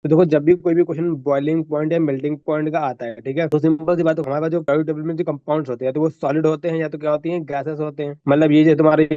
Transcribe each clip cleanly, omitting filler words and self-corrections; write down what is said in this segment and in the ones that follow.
तो देखो जब भी कोई भी क्वेश्चन बॉइलिंग पॉइंट या मेल्टिंग पॉइंट का आता है, ठीक है, तो सिंपल सी बात है, हमारे पास जो periodic टेबल में जो कंपाउंड्स होते हैं तो वो सॉलिड होते हैं या तो क्या होती हैं, गैसेस होते हैं। मतलब ये जो तुम्हारे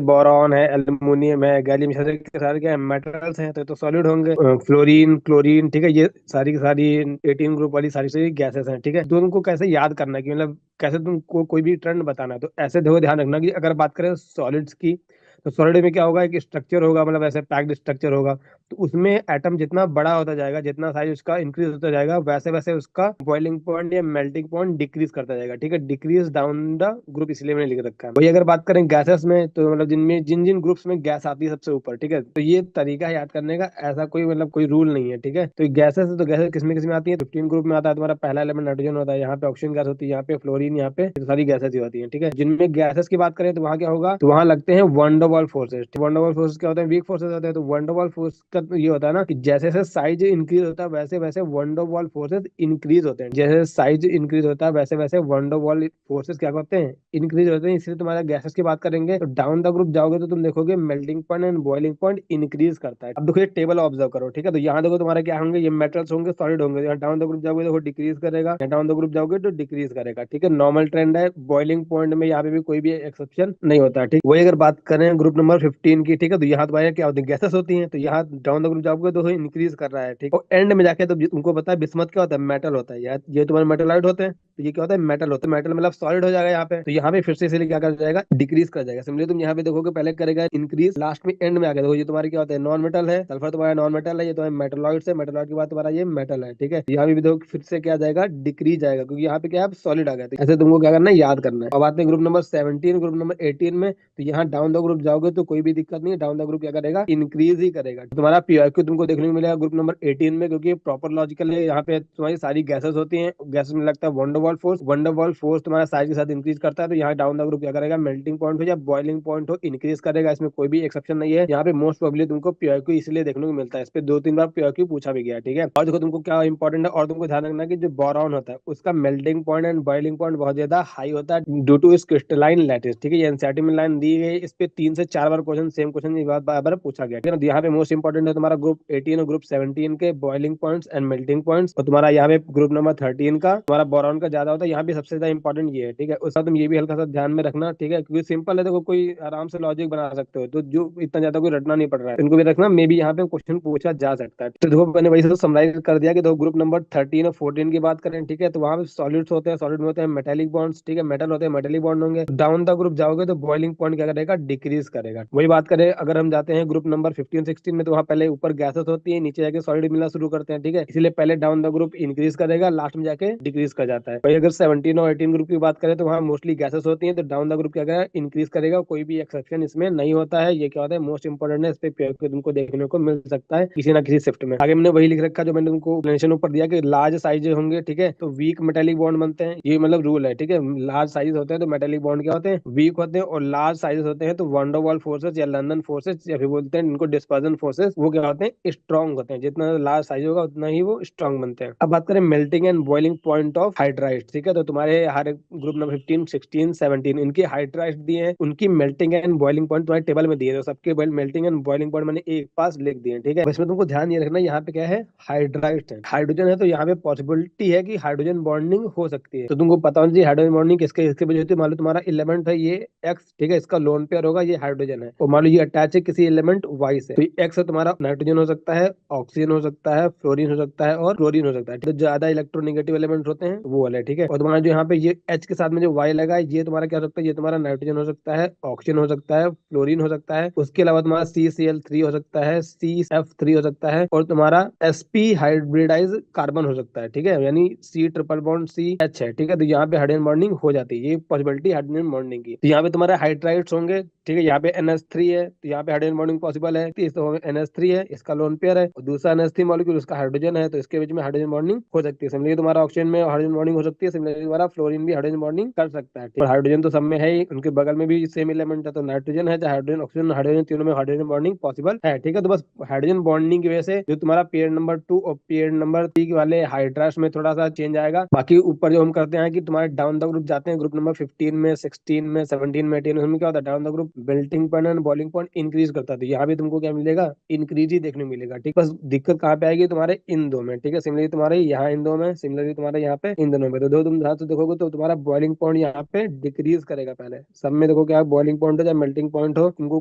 बोरॉन है, एल्यूमिनियम है, गैलियम, सारे के सारे क्या मेटल्स हैं, तो सॉलिड होंगे। फ्लोरीन, क्लोरीन, ठीक है, ये सारी की सारी 18 ग्रुप वाली सारी सारी गैसेस हैं, ठीक है। तो उनको कैसे याद करना है कि मतलब कैसे तुमको कोई भी ट्रेंड बताना है, तो ऐसे देखो ध्यान रखना कि अगर बात करें सॉलिड्स की, तो सॉलिड में क्या होगा, एक स्ट्रक्चर होगा, मतलब ऐसे पैक्ड स्ट्रक्चर होगा। तो उसमें एटम जितना बड़ा होता जाएगा, जितना साइज उसका इंक्रीज होता जाएगा, वैसे वैसे उसका बॉइलिंग पॉइंट या मेल्टिंग पॉइंट डिक्रीज करता जाएगा, ठीक है। डिक्रीज डाउन द ग्रुप इसलिए मैंने लिख रखा है। वही अगर बात करें गैसेस में, तो मतलब जिनमें जिन जिन ग्रुप्स में गैस आती है सबसे ऊपर, ठीक है, तो ये तरीका है याद करने का, ऐसा कोई मतलब कोई रूल नहीं है, ठीक है। तो गैसेस है, तो गैसेस किस में आती है, 15 ग्रुप में आता है। तुम्हारा पहला एलिमेंट नाइट्रोजन होता है, यहाँ पे ऑक्सीजन गैस होती है, यहाँ पे फ्लोरीन, यहाँ पे तो सारी गैसेस ही होती है, ठीक है। जिनमें गैसेस की बात करें तो वहाँ क्या होगा, तो वहाँ लगते हैं वंडरवॉल फोर्सेस। वंडरवॉल फोर्सेस क्या होते हैं, वीक फोर्सेस होते हैं। तो वंडरवॉल फोर्स का तो ये होता है ना कि जैसे जैसे साइज इंक्रीज होता है वैसे वैसे वंडरवॉल फोर्सेस इंक्रीज होते हैं। जैसे साइज इंक्रीज होता है वैसे वैसे वंडरवॉल फोर्सेस क्या करते हैं, इंक्रीज होते हैं। इसलिए तुम्हारा गैसेस की बात करेंगे तो डाउन द ग्रुप जाओगे तो तुम देखोगे melting point and boiling point increase करता है। अब देखो ये टेबल ऑब्जर्व करो, ठीक है, तो यहाँ देखो तुम्हारे क्या होंगे, ये मेटल्स होंगे, सॉलिड होंगे। यहाँ डाउन द ग्रुप जाओगे तो डिक्रीज करेगा, यहाँ डाउन द ग्रुप जाओगे तो डिक्रीज करेगा, ठीक है। नॉर्मल ट्रेंड है बॉइलिंग पॉइंट में, यहाँ पे भी कोई भी एक्सेप्शन नहीं होता है, ठीक। वही अगर बात करें ग्रुप नंबर 15 की, ठीक है, तो यहाँ तुम्हारे क्या होती है, गैसेस होती हैं। तो यहाँ डाउन द ग्रुप जाओगे तो इंक्रीज कर रहा है, ठीक। और एंड में जाके तो तुमको पता है बिस्मथ क्या होता है, मेटल होता है यार। ये तुम्हारे मेटलाइट होते हैं, तो ये क्या होता है, मेटल होता है। मेटल मतलब सॉलिड हो जाएगा यहाँ पे, तो यहाँ पे फिर से इसलिए क्या कर जाएगा, डिक्रीज कर जाएगा। सिमिलरली तुम यहाँ पे देखोगे पहले करेगा इंक्रीज, लास्ट में एंड में आके देखो ये तुम्हारे क्या होता है, नॉन मेटल है। सल्फर तुम्हारा नॉन मेटल है, ये तुम्हारे मेटलॉइड से, मेटलॉइड के बाद तुम्हारा ये मेटल है, ठीक है। यहाँ भी देखो फिर से क्या जाएगा, डिक्रीज जाएगा, क्योंकि यहाँ पे क्या है, सॉलिड आ गया। तो ऐसे तुमको क्या करना है, याद करना है। अब आते हैं ग्रुप नंबर 17, ग्रुप नंबर 18 में। तो यहाँ डाउन द ग्रुप जाओगे तो कोई भी दिक्कत नहीं है, डाउन द ग्रुप क्या करेगा, इंक्रीज ही करेगा। तुम्हारा पीआईक्यू तुमको देखने को मिलेगा ग्रुप नंबर 18 में, क्योंकि प्रॉपर लॉजिकल है। यहाँ पे तुम्हारी सारी गैसेस होती हैं, गैसेस में लगता है वंडरवॉल फोर्स। वंडरवॉल फोर्स तुम्हारा साइज के साथ इंक्रीज करता है। तो यहाँ डाउन द ग्रुप क्या करेगा, मेल्टिंग पॉइंट हो या बॉइलिंग पॉइंट हो, इंक्रीज करेगा। इसमें कोई भी एक्सेप्शन नहीं है। यहाँ पे मोस्ट प्रोबेबली तुमको पीआईक्यू इसलिए देखने को मिलता है, इस पे 2-3 बार पीआईक्यू पूछा भी गया, ठीक है। और देखो तुमको क्या इंपॉर्टेंट है, और तुमको ध्यान रखना कि जो बोरॉन होता है उसका melting point and boiling point बहुत ज्यादा हाई होता है ड्यू टू इस क्रिस्टलाइन लैटिस, ठीक है। ये एनसीईआरटी में लाइन दी गई, इस पे 3 से 4 बार क्वेश्चन, सेम क्वेश्चन बार बार पूछा गया, ठीक है। यहाँ पे मोस्ट इंपॉर्टेंट है तुम्हारा ग्रुप 18 और ग्रुप 17 के boiling points and melting points. और तुम्हारा यहाँ पे ग्रुप नंबर 13 का तुम्हारा बोरॉन का ज्यादा होता है, यहाँ पे सबसे ज्यादा इंपॉर्टेंट ये है, ठीक है। उसका तुम ये भी हल्का सा ध्यान में रखना, ठीक है, क्योंकि सिंपल है, देखो कोई आराम से लॉजिक बना सकते हो, तो जो इतना ज्यादा कोई रटना नहीं पड़ रहा है, इनको भी रखना। मे भी यहाँ पे क्वेश्चन पूछा जा सकता है। तो देखो मैंने वही से समराइज कर दिया कि देखो ग्रुप नंबर 13 और 14 की बात करें, ठीक है, तो वहाँ पे सॉलिड्स होते हैं, सॉलिड में होते हैं मेटेलिक बॉन्ड्स, ठीक है, मेटल होते हैं, मेटेलिक बॉन्ड होंगे। डाउन द ग्रुप जाओगे तो बॉइलिंग पॉइंट क्या करेगा, डिक्रीज करेगा। वही बात करें अगर हम जाते हैं ग्रुप नंबर 15-16 में, तो वहाँ पहले ऊपर गैसेस होती है, नीचे जाके सॉलिड मिलना शुरू करते हैं, ठीक है। इसलिए पहले डाउन द ग्रुप इंक्रीज करेगा, लास्ट में जाके डिक्रीज कर जाता है। वही अगर 17 और 18 ग्रुप की बात करें तो वहाँ मोस्टली गैसेस होती हैं, तो डाउन द ग्रुप क्या करेगा, इंक्रीज करेगा। कोई भी एक्सेप्शन इसमें नहीं होता है। ये क्या होता है, मोस्ट इंपोर्टेंट है, इस पे तुमको देखने को मिल सकता है किसी ना किसी शिफ्ट में। आगे मैंने वही लिख रखा जो मैंने तुमको एक्सप्लेनेशन ऊपर दिया कि लार्ज साइज होंगे, ठीक है, तो वीक मेटेलिक बॉन्ड बनते हैं, ये मतलब रूल है, ठीक है। लार्ज साइज होते हैं तो मेटेलिक बॉन्ड क्या होते हैं, वीक होते हैं। और लार्ज साइज होते हैं तो वंडरवॉल फोर्सेस या लंदन फोर्सेस या फिर बोलते हैं इनको डिस्पर्जन फोर्सेस, वो क्या होते हैं, स्ट्रॉन्ग होते हैं। जितना लार्ज साइज होगा उतना ही वो स्ट्रॉन्ग बनते हैं। अब बात करें melting and boiling point of hydride, ठीक है, तो तुम्हारे हर ग्रुप नंबर 15, 16, 17 इनके हाइड्राइड दिए हैं, उनकी मेल्टिंग एंड बॉइलिंग पॉइंट तुम्हारे टेबल में दिए हैं। तो सबके मेल्टिंग एंड बॉइलिंग पॉइंट मैंने एक पास लिख दिए हैं, ठीक है। इसमें तुमको ध्यान ये रखना, यहाँ पे क्या है, हाइड्राइड है, हाइड्रोजन है, तो यहाँ पे पॉसिबिलिटी है कि हाइड्रोजन बॉन्डिंग हो सकती है। तो तुमको पता होना चाहिए हाइड्रोजन बॉन्डिंग किसके किसके वजह होती है। मान लो तुम्हारा एलिमेंट है ये एक्स, ठीक है, इसका लोन पेयर होगा ये हाइड्रोजन है, और मान लो ये अटैच है किसी एलिमेंट वाई से, तो एक्स है तुम्हारा नाइट्रोजन हो सकता है, ऑक्सीजन हो सकता है, फ्लोरीन हो सकता है और क्लोरीन हो सकता है। तो ज्यादा इलेक्ट्रोनेगेटिव एलिमेंट होते हैं वो वाले, ठीक है। और तुम्हारा जो यहाँ पे ये एच के साथ में जो वाई लगा है, ये तुम्हारा क्या हो सकता है, ये तुम्हारा नाइट्रोजन हो सकता है, ऑक्सीजन हो सकता है, फ्लोरीन हो सकता है। उसके अलावा तुम्हारा CCl3 हो सकता है, CF3 हो सकता है, और तुम्हारा sp हाइब्रिडाइज कार्बन हो सकता है, ठीक है, यानी C ट्रिपल बॉन्ड CH है, ठीक है। तो यहाँ पे हाइड्रोजन बॉन्डिंग हो जाती है, ये पॉसिबिलिटी हाइड्रोजन बॉन्डिंग की। तो यहाँ पे तुम्हारे हाइड्राइड्स होंगे, ठीक है, यहाँ पे NH3 है, तो यहाँ पे हाइड्रोजन बॉन्डिंग पॉसिबल है। तो NH3 है, इसका लोन पेयर है, और दूसरा NH3 मॉलिक्यूल उसका हाइड्रोजन है, तो इसके बीच में हाइड्रोजन बॉन्डिंग हो सकती है। सिमिलरली तुम्हारा ऑक्सीजन में हाइड्रोजन बॉन्डिंग हो सकती है, सिमिलरली तुम्हारा फ्लोरीन भी हाइड्रोजन बॉन्डिंग कर सकता है, ठीक है? और हाइड्रोजन तो सब में है ही, उनके बगल में भी सेम एलिमेंट है, तो नाइट्रोजन है, चाहे हाइड्रोजन, ऑक्सीजन, हाइड्रोजन, तीनों में हाइड्रोजन बॉन्डिंग पॉसिबल है, ठीक है। तो बस हाइड्रोजन बॉन्डिंग की वजह से जो तुम्हारा पेयर नंबर 2 और पेयर नंबर 3 वाले हाइड्रास में थोड़ा सा चेंज आएगा। बाकी ऊपर जो हम करते हैं कि तुम्हारे डाउन द ग्रुप जाते हैं, ग्रुप नंबर 15 में, 16 में, 17 में, 18 में क्या होता है, down the group melting point and boiling point increase करता है, तो यहाँ भी तुमको क्या मिलेगा, इंक्रीज ही देखने को मिलेगा। ठीक, बस दिक्कत कहाँ पे आएगी, तुम्हारे इन दो में। ठीक है, सिमिलरली तुम्हारे यहाँ इन दो में, सिमिलरली तुम्हारे यहाँ पे इन दोनों में। तो दो तुम ध्यान से देखोगे तो तुम्हारा बॉइलिंग पॉइंट यहाँ पे डिक्रीज करेगा। पहले सब में देखो क्या बॉइलिंग पॉइंट हो या मेल्टिंग पॉइंट हो, तुमको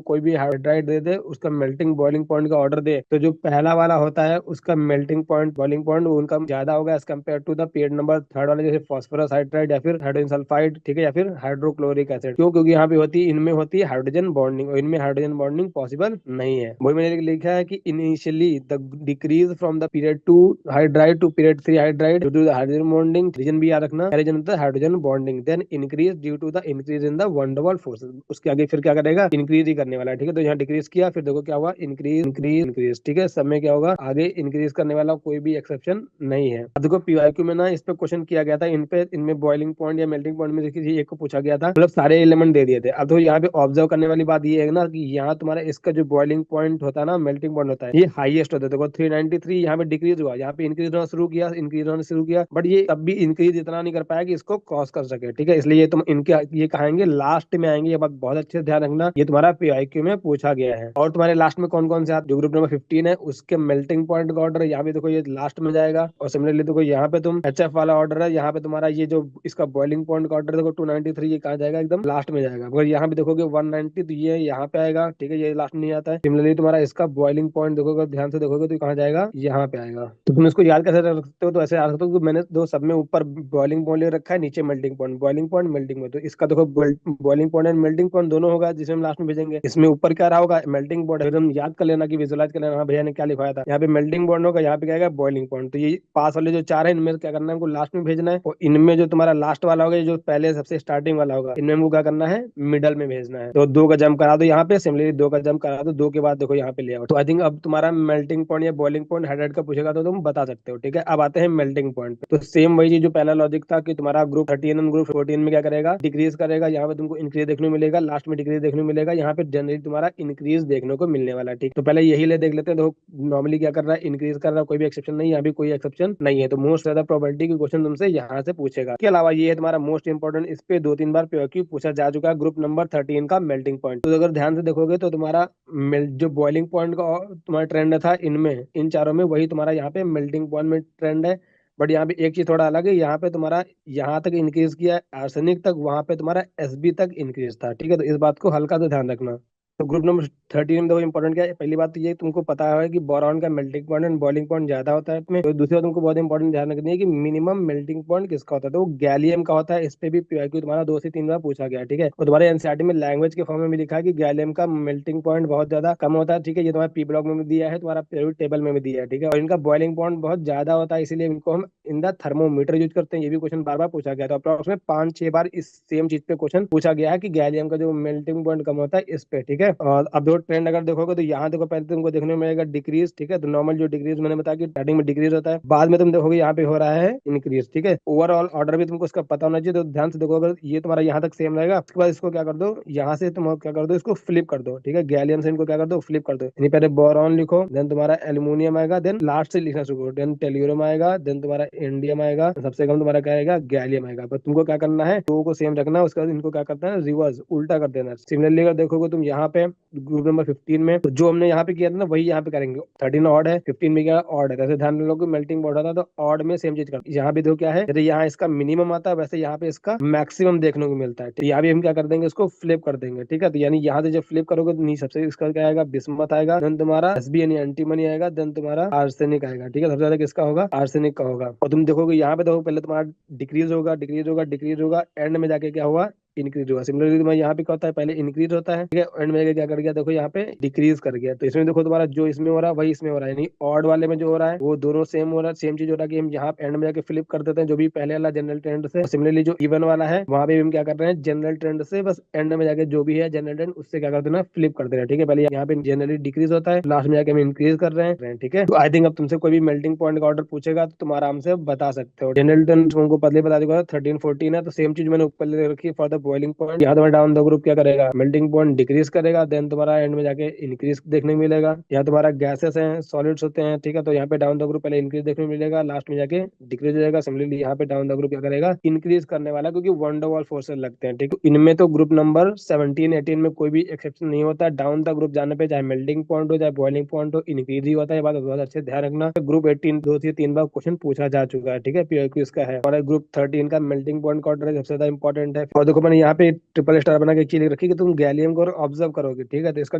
कोई भी हाइड्राइड दे दे, उसका मेल्टिंग बॉइलिंग पॉइंट का ऑर्डर दे, तो जो पहला वाला होता है उसका मेल्टिंग पॉइंट बॉइलिंग पॉइंट उनका ज्यादा होगा as compared to the period number third वाले, जैसे फॉस्फोरस हाइड्राइड या फिर हाइड्रोजन सल्फाइड। ठीक है, या फिर हाइड्रोक्लोरिक एसिड। क्यों? क्योंकि यहाँ पे होती है, इनमें होती है हाइड्रोजन बॉन्डिंग, और इनमें हाइड्रोजन बॉन्डिंग पॉसिबल नहीं है। वही मैंने लिखा है कि initially the decreases from the period 2 hydride to period 3 hydride due to the hydrogen bonding, reason भी याद रखना, रीजन होता है hydrogen bonding, then increase due to the increase in the van डबल फोर्सेस। उसके आगे फिर क्या करेगा, इंक्रीज ही करने वाला है। ठीक है, तो यहाँ डिक्रीज किया, फिर देखो क्या हुआ, इंक्रीज इंक्रीज इंक्रीज। ठीक है, सब में क्या होगा, आगे इंक्रीज करने वाला कोई भी एक्सेप्शन नहीं है। अब देखो पीवाईक्यू में ना इस पे क्वेश्चन किया गया था, इन पे इनमें बॉइलिंग पॉइंट या मेल्टिंग पॉइंट में देखिए एक को पूछा गया था, मतलब सारे एलिमेंट दे दिए थे। अब तो यहाँ पे ऑब्जर्व करने वाली बात ये है ना कि यहाँ तुम्हारा इसका जो बॉइलिंग पॉइंट होता है ना, मेल्टिंग पॉइंट होता है, ये हाईएस्ट होता है। देखो 393 यहाँ पे डिक्रीज हुआ, यहाँ पे इंक्रीज होना शुरू किया, इंक्रीज होना शुरू किया, बट ये तब भी इंक्रीज इतना नहीं कर पाया कि इसको क्रॉस कर सके। ठीक है, इसलिए ये तुम इनके ये कहेंगे लास्ट में आएंगे, ये बात बहुत अच्छे से ध्यान रखना, ये तुम्हारा पीआईक्यू में पूछा गया है। और तुम्हारे लास्ट में कौन कौन से जो ग्रुप नंबर 15 है उसके मेल्टिंग पॉइंट का ऑर्डर यहाँ पे देखो ये लास्ट में जाएगा। और सिमिलरली देखो यहाँ पे तुम एचएफ वाला ऑर्डर है, यहाँ पे तुम्हारा ये जो इसका बॉइलिंग पॉइंट का ऑर्डर देखो 293, ये कहाँ जाएगा, एकदम लास्ट में जाएगा। अगर यहाँ पे देखोगे 190 तो ये यहाँ पे आएगा। ठीक है, ये लास्ट में नहीं आता है। सिमिलरली तुम्हारा इसका बॉइलिंग पॉइंट देखोगे, ध्यान से देखोगे तो कहाँ जाएगा, यहाँ पे आएगा। तो तुम इसको याद कैसे रख सकते हो, तो ऐसे याद सकते हो कि मैंने दो सब में ऊपर बॉइलिंग पॉइंट ले रखा है, नीचे melting point, boiling point melting point. तो इसका देखो boiling point and melting point दोनों होगा, जिसमें हम लास्ट में भेजेंगे। इसमें ऊपर क्या रहा होगा, मेल्टिंग पॉइंट। एकदम याद कर लेना कि विजुअलाइज कर लेना, हाँ भैया ने क्या लिखवाया था। यहाँ पे मेल्टिंग पॉइंट होगा, यहाँ पे क्या आएगा, बॉइलिंग पॉइंट। तो ये पास वाले जो चार है, इनमें क्या करना है, हमको लास्ट में भेजना है। और इनमें जो तुम्हारा लास्ट वाला होगा, जो पहले सबसे स्टार्टिंग वाला होगा, इनमें हमको क्या करना है, मिडल में भेजना है। तो दो का जंप करा दो यहाँ पे, सिमिलरली दो का जंप करा दो, दो के बाद देखो यहाँ पे ले आओ। तो आई थिंक अब तुम्हारा मेल्टिंग पॉइंट या बॉइलिंग पॉइंट हाइड्राइड का पूछेगा तो तुम बता सकते हो। ठीक है, अब आते हैं मेल्टिंग पॉइंट पे। तो सेम वही चीज जो पहला लॉजिक था कि तुम्हारा ग्रुप 13 और ग्रुप 14 में क्या करेगा, डिक्रीज करेगा। यहाँ पे तुमको इंक्रीज देखने को मिलेगा, लास्ट में डिक्रीज देखने को मिलेगा, यहाँ पे जनरली तुम्हारा इंक्रीज देखने को मिलने वाला है। ठीक, तो पहले यही ले देख लेते हैं। तो नॉर्मली क्या कर रहा है, इंक्रीज कर रहा है, कोई भी एक्सेप्शन नहीं, यहाँ भी कोई एक्सेप्शन नहीं है। तो मोस्ट ज्यादा प्रोबेबिलिटी की क्वेश्चन तुमसे यहाँ से पूछेगा। इसके अलावा ये है तुम्हारा मोस्ट इंपोर्टेंट, इस पे 2-3 बार POQ पूछा जा चुका है, ग्रुप नंबर 13 का मेल्टिंग पॉइंट। तो अगर ध्यान से देखोगे तो तुम्हारा जो बॉइलिंग पॉइंट का तुम्हारा ट्रेंड था इनमें, इन चारों में, वही तुम्हारा यहाँ पे मेल्टिंग पॉइंट में ट्रेंड है। बट यहाँ पे एक चीज थोड़ा अलग है, यहाँ पे तुम्हारा यहाँ तक इंक्रीज किया आर्सेनिक तक, वहां पे तुम्हारा SB तक इंक्रीज था। ठीक है, तो इस बात को हल्का से ध्यान रखना। तो ग्रुप नंबर 13 में देखो इंपॉर्टेंट क्या है, पहली बात तो ये तुमको पता है कि बोरॉन का melting point and boiling point ज्यादा होता है इसमें। तो दूसरा तुमको बहुत इंपॉर्टेंट ध्यान रखनी है कि मिनिमम मेल्टिंग पॉइंट किसका होता है, तो वो गैलियम का होता है। इस पे भी POQ तुम्हारा 2 से 3 बार पूछा गया। ठीक है, और तुम्हारे एनसीईआरटी में लैंग्वेज के फॉर्म में भी लिखा है कि गैलियम का मेल्टिंग पॉइंट बहुत ज्यादा कम होता है। ठीक है, ये तुम्हारा P ब्लॉक में भी दिया है, तुम्हारा पीरियोडिक टेबल में भी दिया है। ठीक है, और इनका बॉइलिंग पॉइंट बहुत ज्यादा होता है, इसीलिए इनको हम इन द थर्मोमीटर यूज करते हैं। ये भी क्वेश्चन बार बार पूछा गया था, अप्रॉक्स में 5-6 बार इस सेम चीज पे क्वेश्चन पूछा गया है कि गैलियम का जो मेल्टिंग पॉइंट कम होता है इस पे। ठीक है, और अब दो ट्रेंड अगर देखोगे तो यहाँ देखो, पहले तुमको देखने में मिलेगा डिक्रीज। ठीक है, तो नॉर्मल जो डिक्रीज मैंने बताया कि स्टार्टिंग में डिक्रीज होता है, बाद में तुम देखोगे यहाँ पे हो रहा है इंक्रीज। ठीक है, ओवरऑल ऑर्डर भी तुमको इसका पता होना चाहिए। तो ध्यान से देखोगे ये तुम्हारा यहाँ तक सेम रहेगा, उसके बाद इसको क्या कर दो, यहाँ से तुम क्या कर दो, इसको फ्लिप कर दो। ठीक है, गैलियम से इनको क्या कर दो, फ्लिप कर दो। यानी पहले बोरॉन लिखो, देन तुम्हारा एल्यूमिनियम आएगा, देन लास्ट से लिखना शुरू करो, देन टेल्यूरम आएगा, देन तुम्हारा इंडियम आएगा, सबसे कम तुम्हारा क्या आएगा, गैलियम आएगा। पर तुमको क्या करना है, दो को सेम रखना है, उसके बाद इनको क्या करना है, रिवर्स उल्टा कर देना। सिमिलरली अगर देखोगे तुम यहाँ पे ग्रुप नंबर 15 में, तो जो हमने यहाँ पे किया था ना वही यहाँ पे करेंगे। 13 ऑड है, 15 में क्या ऑड है, जैसे ध्यान में लोग मेल्टिंग पॉइंट होता है तो ऑड में सेम चीज कर, यहाँ भी देखो क्या है, जैसे यहाँ इसका मिनिमम आता है वैसे यहाँ पे इसका मैक्सिमम देखने को मिलता है। तो यहाँ भी हम क्या कर देंगे, इसको फ्लिप कर देंगे। ठीक है, तो यानी यहाँ से जब फ्लिप करोगे तो नहीं, सबसे इसका क्या आएगा, बिस्मथ आएगा, देन तुम्हारा SB यानी एंटीमनी आएगा, देन तुम्हारा आर्सेनिक आएगा। ठीक है, सबसे ज्यादा किसका होगा, आर्सेनिक का होगा। और तुम देखोगे यहाँ पे देखो, पहले तुम्हारा डिक्रीज होगा, डिक्रीज होगा, डिक्रीज होगा, एंड में जाके क्या हुआ, इंक्रीज हुआ। सिमिलरली तुम्हारा यहाँ पे क्या होता है, पहले इंक्रीज होता है, ठीक है, एंड में क्या कर गया, देखो यहाँ पे डिक्रीज कर गया। तो इसमें देखो तुम्हारा जो इसमें हो रहा है वही इसमें हो रहा है, यानी ऑड वाले में जो हो रहा है वो दोनों सेम हो रहा है, सेम चीज हो रहा है कि हम यहाँ एंड में जाके फ्लिप कर देते हैं जो भी पहले वाला जनरल ट्रेंड से। सिमिलरली जो इवन वाला है वहां पे हम क्या कर रहे हैं, जनरल ट्रेंड से बस एंड में जाके जो भी है जनरल ट्रेंड उससे क्या कर देना, फ्लिप कर देना। ठीक है, पहले यहाँ पे जनरली डिक्रीज होता है, लास्ट में जाके हम इंक्रीज कर रहे हैं। ठीक है, तो आई थिंक अब तुमसे कोई भी मेल्टिंग पॉइंट का ऑर्डर पूछेगा तो तुम आराम से बता सकते हो। जनरल ट्रेंड तुमको पहले बता दूंगा 13-14 है, तो सेम चीज मैंने ऊपर ले रखी है फॉर द बॉइलिंग पॉइंट, यहाँ तुम्हारा डाउन द ग्रुप क्या करेगा, मेल्टिंग पॉइंट डिक्रीज करेगा, देन तुम्हारा एंड में जाके इंक्रीज देखने को मिलेगा। यहाँ तुम्हारा गैसेस हैं, सॉलिड्स होते हैं, ठीक है, तो यहाँ पे डाउन द ग्रुप पहले इंक्रीज देखने को मिलेगा, लास्ट में जाके डिक्रीज हो जाएगा। सिमिलरली यहाँ पे डाउन द ग्रुप क्या करेगा, इंक्रीज करने वाला, क्योंकि वन डर वाल फोर्सेस लगते हैं, ठीक है। इनमें तो ग्रुप नंबर 17 18 में कोई भी एक्सेप्शन नहीं होता। डाउन द ग्रुप जाने पे चाहे मेल्टिंग पॉइंट हो चाहे बॉइलिंग पॉइंट हो, इंक्रीज ही होता है। ये बात बहुत अच्छे से ध्यान रखना। ग्रुप 18 दो से तीन बार क्वेश्चन पूछा जा चुका है, ठीक है, पीआईक्यू इसका है। और ग्रुप 13 का मेल्टिंग पॉइंट का ऑर्डर सबसे ज्यादा इंपॉर्टेंट है। और देखो मैंने यहाँ पे ट्रिपल स्टार बना के एक चीज लिख रखी कि तुम गैलियम को ऑब्जर्व करोगे, ठीक है, तो इसका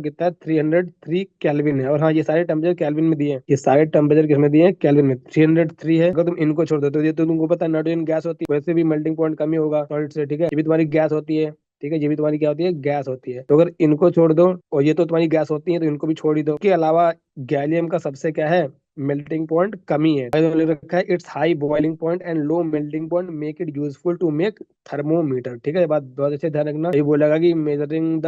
कितना है, 303 केल्विन है। और हाँ, ये सारे टेम्परेचर केल्विन में दिए हैं, ये सारे टेम्परेचर किसमें दिए हैं, केल्विन में। 303 है। अगर तुम इनको छोड़ दो तो ये तो तुमको पता है नाइट्रोजन गैस होती है, वैसे भी मेल्टिंग पॉइंट कम ही होगा सॉलिड से, ठीक है, ये भी तुम्हारी गैस होती है, ठीक है, ये भी तुम्हारी क्या होती है, गैस होती है। तो अगर इनको छोड़ दो और ये तो तुम्हारी गैस होती है, तो इनको भी छोड़ ही दो। इसके अलावा गैलियम का सबसे क्या है, मेल्टिंग पॉइंट कमी है। तो लिख रखा है it's high boiling point and low melting point make it useful to make thermometer, ठीक है। ये बात बहुत अच्छे ध्यान रखना। ये बोलेगा कि मेजरिंग द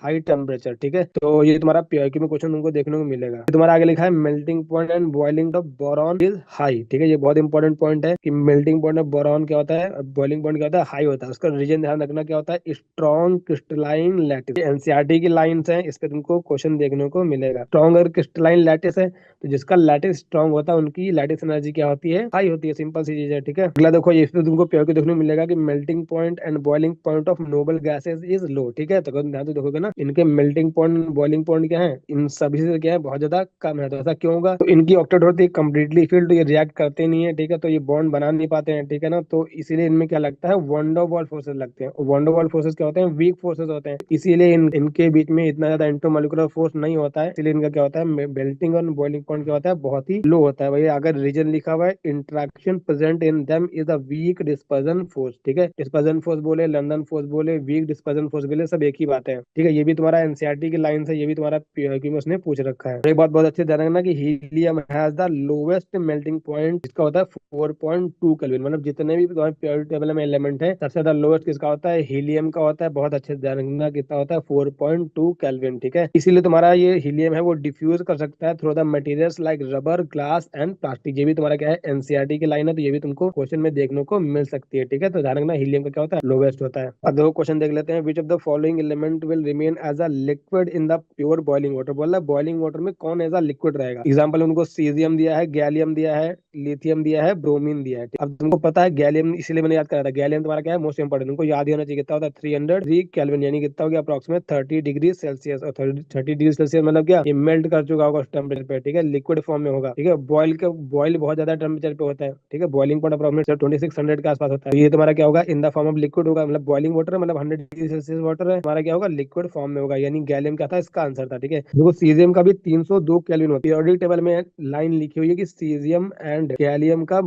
हाई टेम्परेचर, ठीक है, तो ये तुम्हारा पीआईक्यू में क्वेश्चन तुमको देखने को मिलेगा। तुम्हारा आगे लिखा है melting point and boiling of boron is high, ठीक है, ये बहुत इंपॉर्टेंट पॉइंट है कि मेल्टिंग पॉइंट ऑफ बोरॉन क्या होता है, बॉइलिंग पॉइंट क्या होता है, हाई होता है। उसका रीजन ध्यान रखना क्या होता है, स्ट्रॉन्ग क्रिस्टलाइन लैटिस। एनसीईआरटी की लाइंस हैं, इस पे तुमको क्वेश्चन देखने को मिलेगा। स्ट्रॉन्ग और क्रिस्टलाइन लैटिस है, तो जिसका लैटिस स्ट्रॉन्ग होता है उनकी लैटिस एनर्जी क्या होती है, हाई होती है। सिंपल सी चीज है, ठीक है। अगला देखो, इस पे तुमको प्योर देखने को मिलेगा कि melting point and boiling point of noble gases is low, ठीक है। तो अगर ध्यान से देखोगे ना, इनके मेल्टिंग पॉइंट बॉइलिंग पॉइंट क्या है, इन सभी से क्या है, बहुत ज्यादा कम है। तो ऐसा क्यों होगा, तो इनकी ऑक्टेट होती है कंप्लीटली फिल्ड, तो ये रिएक्ट करते नहीं है, ठीक है, तो ये बॉन्ड बना नहीं पाते हैं, ठीक है ना। तो इसीलिए इनमें क्या लगता है, वंडर वॉल फोर्सेस लगते हैं। और वंडर वॉल फोर्सेस क्या होते हैं, वीक फोर्सेस होते हैं, इसीलिए इनके बीच में इतना ज्यादा इंटरमोलिकुलर फोर्स नहीं होता है। इसलिए इनका क्या होता है, मेल्टिंग और बॉइलिंग पॉइंट क्या होता है, बहुत ही लो होता है। भाई अगर रीजन लिखा हुआ है interaction present in them is a weak dispersion force, ठीक है, डिस्पर्जन फोर्स बोले, लंदन फोर्स बोले, वीक डिस्पर्जन फोर्स बोले, सब एक ही बात है, ठीक है। ये भी तुम्हारा एनसीईआरटी की लाइन है, ये भी तुम्हारा पीआईक्यू में उसने पूछ रखा है। एक बात बहुत अच्छे से ध्यान रखना कि helium has the lowest melting point, इसका होता है 4.2 केल्विन। मतलब जितने भी तुम्हारे पीरियोडिक टेबल में एलिमेंट है, सबसे ज्यादा लोवेस्ट किसका होता है, हीलियम का होता है। बहुत अच्छे से ध्यान रखना, कितना होता है, 4.2 केल्विन, ठीक है। इसीलिए तुम्हारा ये हीलियम है वो डिफ्यूज कर सकता है through the materials like rubber, glass and plastic. ये भी तुम्हारा क्या है, एनसीईआरटी की लाइन है, तो ये भी तुमको क्वेश्चन में देखने को मिल सकती है, ठीक है। तो ध्यान रखना, हीलियम का क्या होता है, लोवेस्ट होता है। अब दो क्वेश्चन देख लेते हैं। Which of the following element will remain as a liquid in the pure boiling water. बोला बॉइलिंग वाटर में कौन एज अ लिक्विड रहेगा। एग्जाम्पल उनको सीजियम दिया है, गैलियम दिया है, लिथियम दिया है, ब्रोमीन दिया है। अब तुमको पता है गैलियम, इसलिए मैंने याद करा था, गैलियम तुम्हारा क्या है, मोस्ट इंपोर्टेंट, तुमको याद ही होना चाहिए। कितना होता है, 303 केल्विन, यानी कितना हो गया, अप्रोक्सीमेट 30 डिग्री सेल्सियस। और 30 डिग्री सेल्सियस मतलब क्या, ये मेल्ट कर चुका होगा उस टेम्परेचर पे, ठीक है, लिक्विड फॉर्म में होगा, ठीक है। बॉयल बहुत ज्यादा टेम्परेचर पे होता है, ठीक है, बॉइलिंग पॉइंट अप्रोक्सीमेट 2600 के आसपास होता है। तो ये तुम्हारा क्या होगा, in the form of liquid होगा, मतलब बॉइलिंग वाटर, मतलब 100 डिग्री सेल्सियस वाटर है, तुम्हारा क्या होगा, लिक्विड फॉर्म में होगा, यानी गैलियम क्या था, इसका आंसर था, ठीक है। देखो सीजियम का भी 302 केल्विन होता है। पीरियोडिक टेबल में लाइन लिखी हुई है कि सीजियम एंड गैलियम का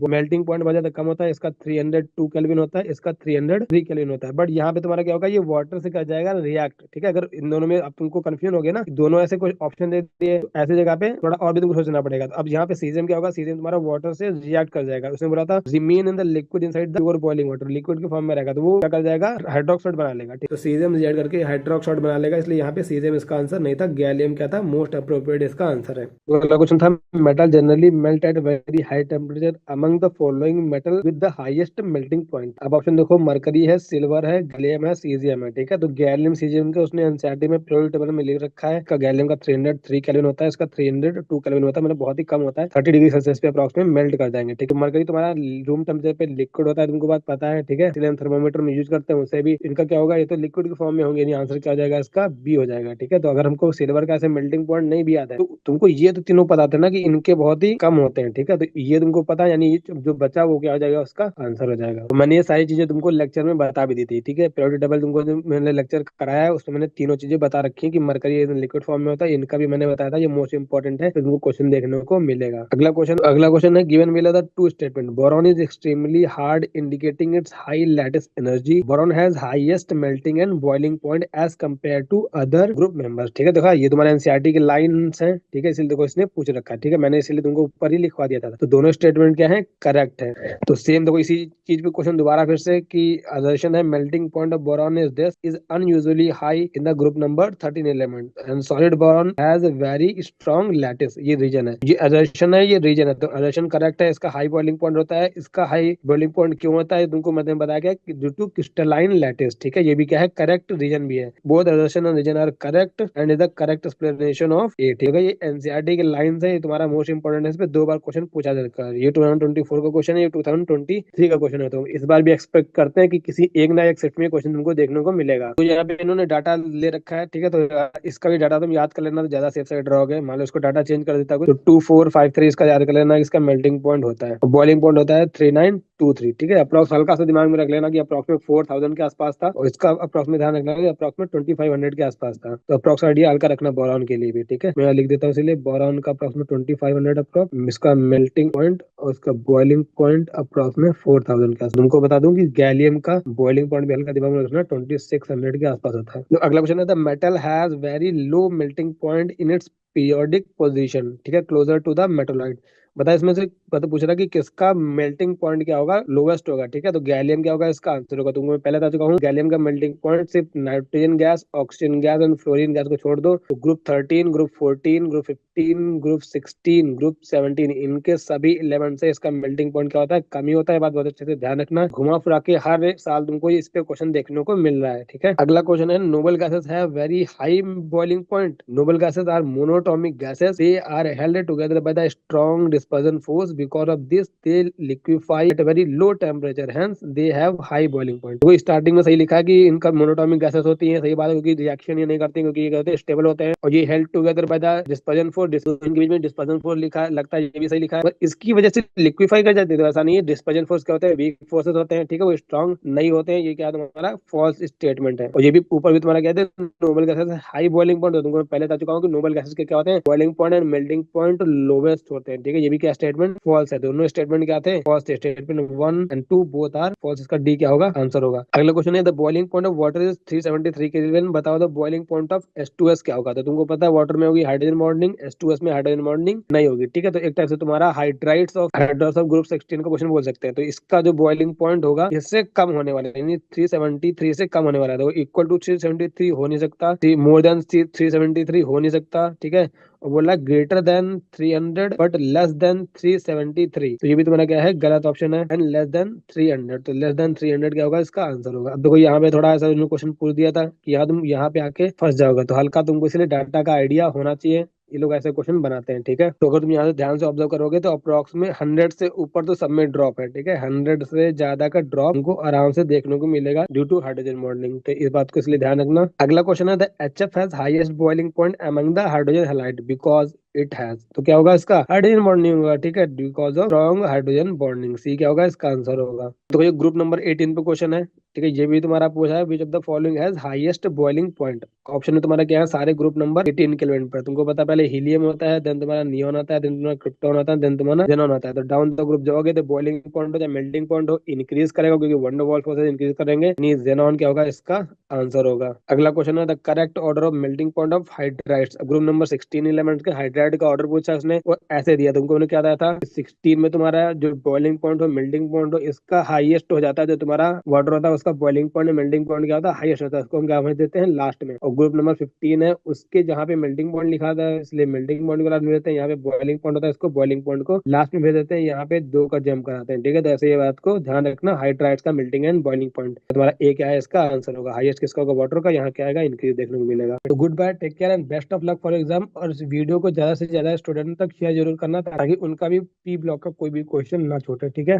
मेल्टिंग पॉइंट बहुत ज्यादा कम होता है, इसका 302 केल्विन होता है, इसका 303 केल्विन होता है। बट यहाँ पे तुम्हारा क्या होगा, ये वाटर से कर जाएगा रिएक्ट, ठीक है। अगर इन दोनों में अब तुमको कंफ्यूजन हो गया ना, दोनों ऐसे कोई ऑप्शन दे दिए, तो ऐसी जगह पे थोड़ा और भी तुमको सोचना पड़ेगा। तो अब यहाँ पे सीजियम क्या होगा, सीजियम तुम्हारा वाटर से रिएक्ट कर जाएगा। उसने बोला था remain in the liquid inside the pure boiling water, liquid के फॉर्म में रहेगा, तो वो क्या कर जाएगा, हाइड्रोक्साइड बना लेगा, ठीक। तो सीजियम रिएक्ट करके हाइड्रोक्साइड बना लेगा, इसलिए यहाँ पे सीजियम इसका आंसर नहीं था, गैलियम क्या था, मोस्ट अप्रोप्रिएट इसका आंसर है। तो अगला क्वेश्चन था, metal generally melt at very high temperature among the following metal with the highest melting point. अब ऑप्शन देखो, मरकरी है, सिल्वर है, गैलियम है, सीजियम है, ठीक है। तो गैलियम सीजियम के उसने एनसीईआरटी में पीरियोडिक टेबल में लिख रखा है। इसका गैलियम का 303 केल्विन होता है, इसका 302 केल्विन होता है, मतलब बहुत ही कम होता है, 30 डिग्री सेल्सियस पे अप्रॉक्स में मेल्ट कर जाएंगे, ठीक है। मरकरी तुम्हारा रूम टेम्परेचर पे लिक्विड होता है, तुमको बात पता है, ठीक है, इसलिए हम थर्मोमीटर में यूज करते हैं, उससे भी इनका क्या होगा, ये तो लिक्विड के फॉर्म में होंगे, यानी आंसर क्या हो जाएगा, इसका बी हो जाएगा, ठीक है। तो अगर हमको सिल्वर का ऐसे मेल्टिंग पॉइंट नहीं भी आता है, तो तुमको ये तो तीनों पता थे ना कि इनके बहुत ही कम होते हैं, ठीक है। तो ये तुमको पता है, यानी ये जो बचा वो क्या हो जाएगा, उसका आंसर हो जाएगा। तो मैंने ये सारी चीजें तुमको लेक्चर में बता भी दी थी, ठीक है। पीरियोडिक टेबल तुमको जो मैंने लेक्चर कराया है, उसमें मैंने तीनों चीजें बता रखी है कि मरकरी लिक्विड फॉर्म में होता है, इनका भी मैंने बताया था, ये मोस्ट इंपॉर्टेंट है, तो तुमको क्वेश्चन देखने को मिलेगा। अगला क्वेश्चन है, given below the two statement, boron is extremely hard indicating its high lattice energy, boron has highest melting and boiling point as compare to other group members, ठीक है। देखा, ये तुम्हारे एनसीईआरटी के लाइंस हैं, ठीक है, इसलिए देखो इसने पूछ रखा है, ठीक है, मैंने इसलिए तुमको ऊपर ही लिखवा दिया किया था। तो दोनों स्टेटमेंट क्या है, करेक्ट है। तो सेम देखो इसी चीज पे क्वेश्चन दोबारा फिर से कि assertion है melting point of boron is this is unusually high in the group number 13 element and solid boron has a very strong lattice. ये रीजन है, ये assertion है, ये रीजन है। तो assertion करेक्ट है, इसका हाई बॉइलिंग पॉइंट होता है। इसका हाई बॉइलिंग पॉइंट क्यों होता है तुमको मैंने बताया गया कि ड्यू टू क्रिस्टलाइन लैटिस। ठीक है, ये भी क्या है, करेक्ट रीजन भी है। Both assertion and reason are correct and is the correct explanation of A. ठीक है, ये एनसीईआरटी के लाइन है, ये तुम्हारा मोस्ट इंपोर्टेंट है। इस पे 2 बार क्वेश्चन पूछा जाता है। ये 2024 का क्वेश्चन है, ये 2023 का क्वेश्चन है। तो इस बार भी एक्सपेक्ट करते हैं कि किसी एक ना एक सेट में क्वेश्चन तुमको देखने को मिलेगा। तो यहाँ पे इन्होंने डाटा ले रखा है, ठीक है, तो इसका भी डाटा तुम याद कर लेना, तो ज्यादा सेफ साइड रहोगे। मान लो इसको डाटा चेंज कर देता कुछ, तो 2453 इसका याद कर लेना, इसका मेल्टिंग पॉइंट होता है। बॉइलिंग पॉइंट होता है 3923। ठीक है, अप्रॉक्स हल्का सा दिमाग में रख लेना कि अप्रॉक्सिमेट 4000 के आसपास था, और इसका अप्रॉक्सिमेट ध्यान रखना कि अप्रॉक्सिमेट 2500 के आसपास था। तो अप्रॉक्स आइडिया हल्का रखना बोरॉन के लिए भी। ठीक है, मैं लिख देता हूँ इसलिए बोरॉन का अप्रॉक्सिमेट 2500 अप्रॉक्स, इसका मेल्टिंग पॉइंट और इसका बॉइलिंग पॉइंट अप्रॉक्सिमेट 4000 के आसपास। तुमको बता दूं कि गैलियम का बॉइलिंग पॉइंट भी हल्का दिमाग में रखना 2600 के आसपास होता है। तो अगला क्वेश्चन है the metal has very low melting point in its periodic position. ठीक है, क्लोजर टू द मेटोलाइट। बता इसमें से पता पूछ रहा कि किसका मेल्टिंग पॉइंट क्या होगा, लोवेस्ट होगा। ठीक है, तो गैलियम क्या होगा, इसका आंसर होगा। तुमको मैं पहले बता चुका हूँ, गैलियम का मेल्टिंग पॉइंट सिर्फ nitrogen gas, oxygen gas and fluorine gas को छोड़ दो, तो group 13, group 14, group 15, group 16, group 17, इनके सभी एलिमेंट से इसका मेल्टिंग पॉइंट क्या होता है, कमी होता है। बात बहुत अच्छे से ध्यान रखना, घुमा फिरा के हर साल तुमको इस पे क्वेश्चन देखने को मिल रहा है। ठीक है, अगला क्वेश्चन है noble gases have very high boiling point. Noble gases are monatomic gases, they are held together by the strong dispersion force, because of this they liquefy at very low temperature, hence they have high boiling point. वो starting में सही लिखा है कि इनका monoatomic gases होती है, सही बात है, क्योंकि रिएक्शन ये नहीं करती, क्योंकि ये कहते हैं स्टेबल होते हैं, और ये held together by the dispersion force, dispersion के बीच में डिस्पर्जन फोर्स लिखा है, लगता है ये भी सही लिखा है, पर इसकी वजह से लिक्विफाई कर जाती है। तो ऐसा नहीं है, डिस्पर्जन फोर्स क्या होते हैं, वीक फोर्सेस होते हैं। ठीक है, वो स्ट्रॉन्ग नहीं होते हैं। ये क्या तुम्हारा फॉल्स स्टेटमेंट है। और ये भी ऊपर भी तुम्हारा कहते हैं noble gases high boiling point. तुमको मैं पहले बता चुका हूँ कि नोबल गैसेस के क्या होते हैं, boiling point and melting point lowest होते हैं। ठीक है, ये भी क्या स्टेटमेंट फॉल्स है। दोनों स्टेटमेंट क्या थे, फॉल्स थे। Statement 1 and 2 both are false. इसका डी क्या होगा, आंसर होगा। अगला क्वेश्चन है the boiling point of water is 373 kelvin, बताओ the boiling point of H2S क्या होगा। तो तुमको पता है वाटर में होगी हाइड्रोजन बॉन्डिंग, H2S में हाइड्रोजन बॉन्डिंग नहीं होगी। ठीक है, तो एक टाइप से तुम्हारा हाइड्राइड्स ऑफ ग्रुप 16 का क्वेश्चन बोल सकते हैं। तो इसका जो बॉइलिंग पॉइंट होगा इससे कम होने वाला है, यानी 373 से कम होने वाला है। तो इक्वल टू 373 हो नहीं सकता, मोर देन 373 हो नहीं सकता। ठीक है, और बोला greater than 300 but less than 373। तो ये भी तुम्हारा क्या है, गलत ऑप्शन है। एंड लेस देन 300, तो लेस देन 300 क्या होगा, इसका आंसर होगा। अब देखो यहाँ पे थोड़ा ऐसा क्वेश्चन पूछ दिया था कि यहाँ तुम यहाँ पे आके फंस जाओगे, तो हल्का तुमको इसलिए डाटा का आइडिया होना चाहिए। ये लोग ऐसे क्वेश्चन बनाते हैं। ठीक है, तो अगर तुम यहाँ से ध्यान से ऑब्जर्व करोगे तो अप्रोक्स में 100 से ऊपर तो सब में ड्रॉप है। ठीक है, 100 से ज्यादा का ड्रॉप तुमको आराम से देखने को मिलेगा ड्यू टू हाइड्रोजन बॉन्डिंग। तो इस बात को इसलिए ध्यान रखना। अगला क्वेश्चन है the HF has highest boiling point among the hydrogen halide because it has. तो क्या होगा इसका, हाइड्रोजन बॉन्डिंग होगा। ठीक है, because of strong hydrogen bonding, C क्या होगा, इसका आंसर होगा। तो ये ग्रुप नंबर 18 पे क्वेश्चन है। ठीक है, ये भी तुम्हारा पूछा है विच of the following has highest boiling point. Option में तुम्हारा क्या है, सारे ग्रुप नंबर 18 के एलिमेंट पर। तुमको पता पहले हीलियम होता है, देन तुम्हारा नियोन होता है, देन तुम्हारा क्रिप्टॉन होता है, देन तुम्हारा जेनॉन होता है। तो डाउन द ग्रुप जाओगे तो बॉइलिंग पॉइंट हो या मेल्टिंग पॉइंट हो इंक्रीज करेगा, क्योंकि वन डर वाल फोर्सेस इंक्रीज करेंगे, यानी जेनॉन क्या होगा, इसका आंसर होगा। अगला क्वेश्चन है the correct order of melting point of hydrides. Group number 16 elements के हाइड्राइड का ऑर्डर पूछा उसने, वो ऐसे दिया तुमको। उन्होंने क्या दिया था, 16 में तुम्हारा जो बॉइलिंग पॉइंट हो मेल्टिंग पॉइंट हो इसका हाईएस्ट हो जाता है। जो तुम्हारा वाटर होता है उसका बॉइलिंग पॉइंट मेल्टिंग पॉइंट क्या होता है, हाईएस्ट होता है। उसको हम क्या समझ देते हैं, लास्ट में। और ग्रुप नंबर 15 है, उसके जहाँ पे मेल्टिंग पॉइंट लिखा था इसलिए मेल्टिंग पॉइंट को लास्ट में देते हैं। यहाँ पे बॉइलिंग पॉइंट होता है, इसको बॉइलिंग पॉइंट को लास्ट में भेज देते हैं। यहाँ पे 2 का जम कराते हैं। ठीक है, तो ऐसे ये बात को ध्यान रखना, हाइड्राइड्स का मेल्टिंग एंड बॉइलिंग पॉइंट। तुम्हारा ए क्या है, इसका आंसर होगा। हाईएस्ट किसका होगा, वाटर का। यहाँ क्या आएगा, इंक्रीज देखने को मिलेगा। तो good bye, take care and best of luck for exam. और इस वीडियो को ज्यादा से ज्यादा स्टूडेंट तक शेयर जरूर करना, ताकि उनका भी पी ब्लॉक का कोई भी क्वेश्चन ना छूटे। ठीक है।